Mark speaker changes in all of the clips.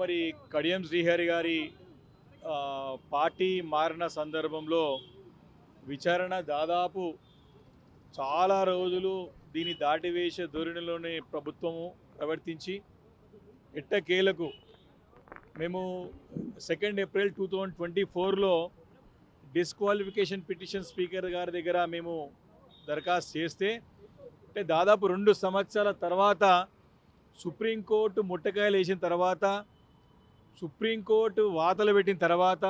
Speaker 1: మరి కడియం శ్రీహరి గారి పార్టీ మారిన సందర్భంలో విచారణ దాదాపు చాలా రోజులు దీన్ని దాటివేసే ధోరణిలోనే ప్రభుత్వము ప్రవర్తించి ఎట్టకేలకు మేము 2 ఏప్రిల్ 2024లో డిస్క్వాలిఫికేషన్ పిటిషన్ స్పీకర్ గారి దగ్గర మేము దరఖాస్తు చేస్తే అంటే దాదాపు 2 సంవత్సరాల తర్వాత సుప్రీంకోర్టు ముట్టకాయలు వేసిన తర్వాత సుప్రీంకోర్టు వాతలు పెట్టిన తర్వాత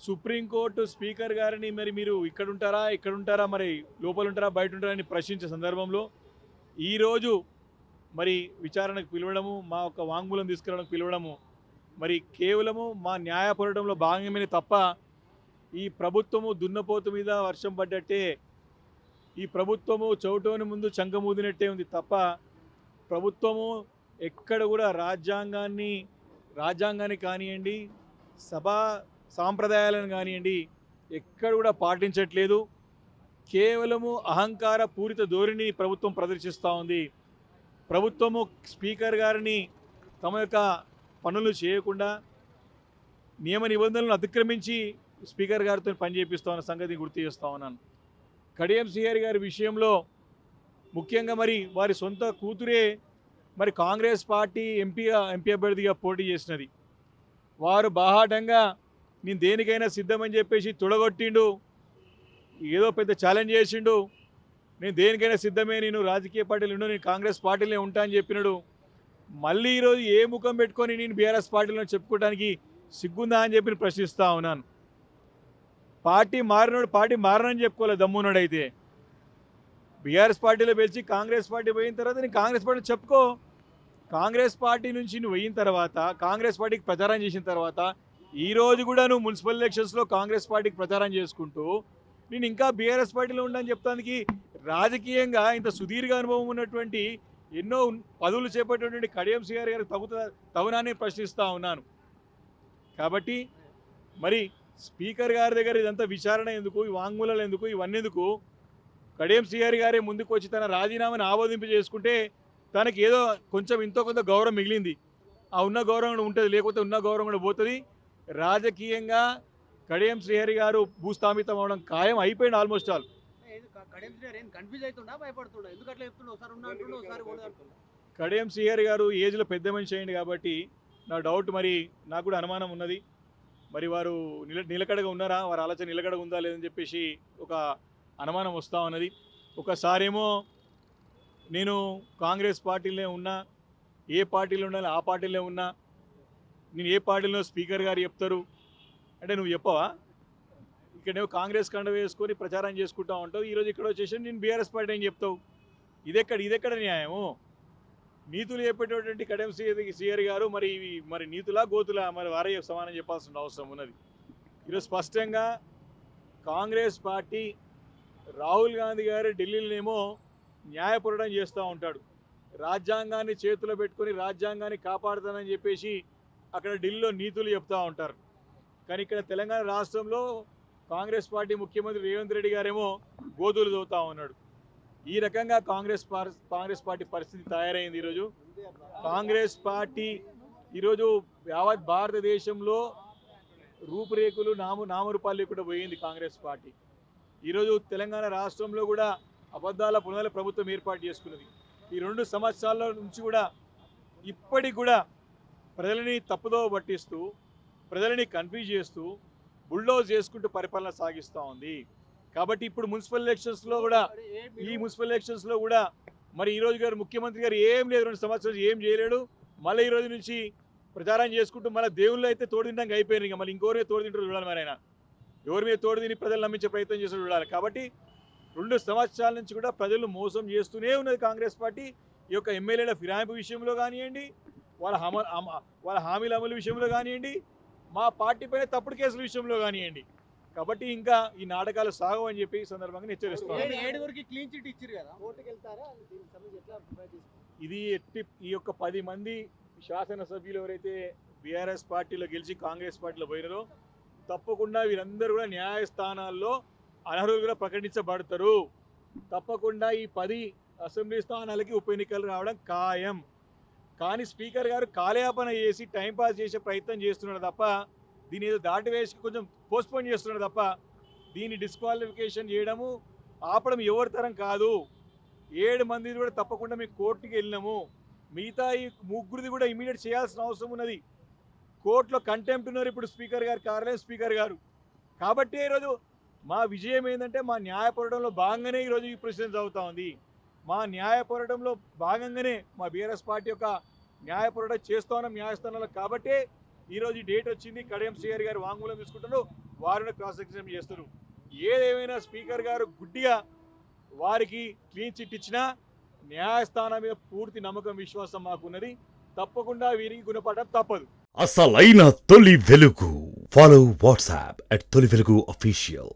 Speaker 1: సుప్రీంకోర్టు స్పీకర్ గారిని మరి మీరు ఇక్కడ ఉంటారా మరి లోపల ఉంటారా బయట ఉంటారా అని ప్రశ్నించే సందర్భంలో ఈరోజు మరి విచారణకు పిలవడము మా ఒక వాంగ్మూలం తీసుకురావడానికి పిలవడము మరి కేవలము మా న్యాయ పోరాటంలో భాగమే తప్ప ఈ ప్రభుత్వము దున్నపోతు మీద వర్షం పడ్డట్టే ఈ ప్రభుత్వము చౌటోని ముందు చంకమూదినట్టే ఉంది తప్ప ప్రభుత్వము ఎక్కడ కూడా రాజ్యాంగాన్ని కానివ్వండి సభా సాంప్రదాయాలను కానివ్వండి ఎక్కడ కూడా పాటించట్లేదు. కేవలము అహంకార పూరిత ధోరణి ప్రభుత్వం ప్రదర్శిస్తూ ఉంది. ప్రభుత్వము స్పీకర్ గారిని తమ యొక్క పనులు చేయకుండా నియమ నిబంధనలను అతిక్రమించి స్పీకర్ గారితో పని చేపిస్తా ఉన్న సంగతిని గుర్తు చేస్తూ ఉన్నాను. కడియం శ్రీహరి గారి విషయంలో ముఖ్యంగా మరి వారి సొంత కూతురే మరి కాంగ్రెస్ పార్టీ ఎంపీ అభ్యర్థిగా పోటీ చేసినది. వారు బాహాటంగా నేను దేనికైనా సిద్ధమని చెప్పేసి తొడగొట్టిండు, ఏదో పెద్ద ఛాలెంజ్ చేసిండు. నేను దేనికైనా సిద్ధమే, నేను రాజకీయ పార్టీలు ఉండు, నేను కాంగ్రెస్ పార్టీలే ఉంటా అని చెప్పినాడు. మళ్ళీ ఈరోజు ఏ ముఖం పెట్టుకొని నేను బీఆర్ఎస్ పార్టీలో చెప్పుకోవడానికి సిగ్గుందా అని చెప్పి ప్రశ్నిస్తూ ఉన్నాను. పార్టీ మారనని చెప్పుకోలేదు దమ్మున్నాడైతే. బీఆర్ఎస్ పార్టీలో పిలిచి కాంగ్రెస్ పార్టీ పోయిన తర్వాత నేను కాంగ్రెస్ పార్టీ చెప్పుకో. కాంగ్రెస్ పార్టీ నుంచి నువ్వు అయిన తర్వాత కాంగ్రెస్ పార్టీకి ప్రచారం చేసిన తర్వాత ఈరోజు కూడా నువ్వు మున్సిపల్ ఎలక్షన్స్లో కాంగ్రెస్ పార్టీకి ప్రచారం చేసుకుంటూ నేను ఇంకా బీఆర్ఎస్ పార్టీలో ఉండని చెప్తానికి రాజకీయంగా ఇంత సుదీర్ఘ అనుభవం ఉన్నటువంటి ఎన్నో పదవులు చేపట్టేటువంటి కడియం శ్రీహరి గారికి తగునాన్ని ప్రశ్నిస్తూ ఉన్నాను. కాబట్టి మరి స్పీకర్ గారి దగ్గర ఇదంతా విచారణ ఎందుకు, ఈ వాంగ్మూలాలు ఎందుకు, ఇవన్నీ ఎందుకు? కడియం శ్రీహరి గారే ముందుకు వచ్చి తన రాజీనామాను ఆమోదింపు చేసుకుంటే తనకి ఏదో కొంచెం ఇంతో కొంత గౌరవం మిగిలింది. ఆ ఉన్న గౌరవం కూడా ఉంటుంది, లేకపోతే ఉన్న గౌరవం కూడా పోతుంది. రాజకీయంగా కడియం శ్రీహరి గారు భూస్థాపితం అవడం ఖాయం అయిపోయింది ఆల్మోస్ట్ ఆల్. కడియం శ్రీహరి గారు ఏజ్లో పెద్ద మనిషి అయింది కాబట్టి నా డౌట్, మరి నాకు కూడా అనుమానం ఉన్నది. మరి వారు నిలకడగా ఉన్నారా, వారి ఆలోచన నిలకడగా ఉందా లేదని చెప్పేసి ఒక అనుమానం వస్తూ ఉన్నది. ఒకసారేమో నేను కాంగ్రెస్ పార్టీలో ఉన్నా, ఏ పార్టీలో ఉండాలి ఆ పార్టీలో ఉన్నా, నేను ఏ పార్టీలో స్పీకర్ గారు చెప్తారు అంటే నువ్వు చెప్పవా? ఇక్కడేమో కాంగ్రెస్ కండ వేసుకొని ప్రచారం చేసుకుంటా ఉంటావు, ఈరోజు ఇక్కడ వచ్చేసి నేను బీఆర్ఎస్ పార్టీ అని చెప్తావు. ఇదెక్కడ న్యాయము? నీతులు చెప్పేటటువంటి కడియం శ్రీహరి గారు మరి నీతులా గోతులా మరి వారే సమానం చెప్పాల్సిన అవసరం ఉన్నది. ఈరోజు స్పష్టంగా కాంగ్రెస్ పార్టీ రాహుల్ గాంధీ గారు ఢిల్లీలోనేమో న్యాయ పోరాటం చేస్తూ ఉంటాడు, రాజ్యాంగాన్ని చేతిలో పెట్టుకొని రాజ్యాంగాన్ని కాపాడుతానని చెప్పేసి అక్కడ ఢిల్లీలో నీతులు చెప్తూ ఉంటారు. కానీ ఇక్కడ తెలంగాణ రాష్ట్రంలో కాంగ్రెస్ పార్టీ ముఖ్యమంత్రి రేవంత్ రెడ్డి గారేమో గోతులు దోవుతూ ఉన్నాడు. ఈ రకంగా కాంగ్రెస్ పార్టీ పరిస్థితి తయారైంది. ఈరోజు కాంగ్రెస్ పార్టీ ఈరోజు యావత్ భారతదేశంలో రూపురేఖలు నామరూపాలు లేకుండా పోయింది కాంగ్రెస్ పార్టీ. ఈరోజు తెలంగాణ రాష్ట్రంలో కూడా అబద్ధాల పునాల ప్రభుత్వం ఏర్పాటు చేసుకున్నది. ఈ 2 సంవత్సరాల నుంచి కూడా ఇప్పటికి కూడా ప్రజలని తప్పుదోవ పట్టిస్తూ ప్రజలని కన్ఫ్యూజ్ చేస్తూ బుల్డోజ్ చేసుకుంటూ పరిపాలన సాగిస్తూ ఉంది. కాబట్టి ఇప్పుడు ఈ మున్సిపల్ ఎలక్షన్స్లో కూడా మరి ఈరోజు గారు ముఖ్యమంత్రి గారు ఏం లేదు, 2 సంవత్సరాలు ఏం చేయలేడు. మళ్ళీ ఈరోజు నుంచి ప్రచారం చేసుకుంటూ మళ్ళీ దేవుళ్ళు అయితే తోడుదింటానికి అయిపోయారు. ఇంకా మళ్ళీ ఇంకోరి మీద తోడుదింటారు చూడాలి. మరి ఆయన ఎవరి మీద తోడుదిని ప్రజలు నమ్మించే ప్రయత్నం చేస్తూ చూడాలి. కాబట్టి 2 సంవత్సరాల నుంచి కూడా ప్రజలు మోసం చేస్తూనే ఉన్నది కాంగ్రెస్ పార్టీ. ఈ యొక్క ఎమ్మెల్యేల ఫిరాయింపు విషయంలో కానివ్వండి, వాళ్ళ హామీల అమలు విషయంలో కానివ్వండి, మా పార్టీ పైన తప్పుడు కేసుల విషయంలో కానివ్వండి. కాబట్టి ఇంకా ఈ నాటకాలు సాగవు అని చెప్పి ఈ సందర్భంగా హెచ్చరిస్తున్నాను. ఇది ఈ యొక్క 10 మంది శాసనసభ్యులు ఎవరైతే బీఆర్ఎస్ పార్టీలో గెలిచి కాంగ్రెస్ పార్టీలో పోయినారో తప్పకుండా వీరందరూ కూడా న్యాయస్థానాల్లో అనర్హులుగా ప్రకటించబడతారు. తప్పకుండా ఈ 10 అసెంబ్లీ స్థానాలకి ఉప ఎన్నికలు రావడం ఖాయం. కానీ స్పీకర్ గారు కాలయాపన చేసి టైంపాస్ చేసే ప్రయత్నం చేస్తున్నాడు తప్ప దీని ఏదో దాటివేసి కొంచెం పోస్ట్పోన్ చేస్తున్నాడు తప్ప దీన్ని డిస్క్వాలిఫికేషన్ చేయడము ఆపడం ఎవరి తరం కాదు. 7 మంది కూడా తప్పకుండా మేము కోర్టుకి వెళ్ళినాము. మిగతా ఈ ముగ్గురిది కూడా ఇమీడియట్ చేయాల్సిన అవసరం ఉన్నది. కోర్టులో కంటెంప్ట్ ఉన్నారు ఇప్పుడు స్పీకర్ గారు, కార్యాలయం స్పీకర్ గారు. కాబట్టి ఈరోజు మా విజయం ఏంటంటే మా న్యాయ పోరాటంలో భాగంగానే ఈరోజు ఈ ప్రొసీజర్ అవుతా ఉంది. మా న్యాయ పోరాటంలో భాగంగానే మా బీఆర్ఎస్ పార్టీ యొక్క న్యాయ పోరాటం చేస్తూ ఉన్నాం న్యాయస్థానంలో. కాబట్టి ఈరోజు ఈ డేట్ వచ్చింది. కడియం శ్రీహరి గారు వాంగ్మూలం తీసుకుంటున్నారు, వారిని క్రాస్ ఎగ్జామిన్ చేస్తారు. ఏదేమైనా స్పీకర్ గారు గుడ్డిగా వారికి క్లీన్ చిట్ ఇచ్చినా న్యాయస్థానం మీద పూర్తి నమ్మకం విశ్వాసం మాకున్నది. తప్పకుండా వీరికి గుణపడడం తప్పదు.
Speaker 2: అసలైన తొలి వెలుగు. ఫాలో వాట్సాప్ @తొలి వెలుగు official.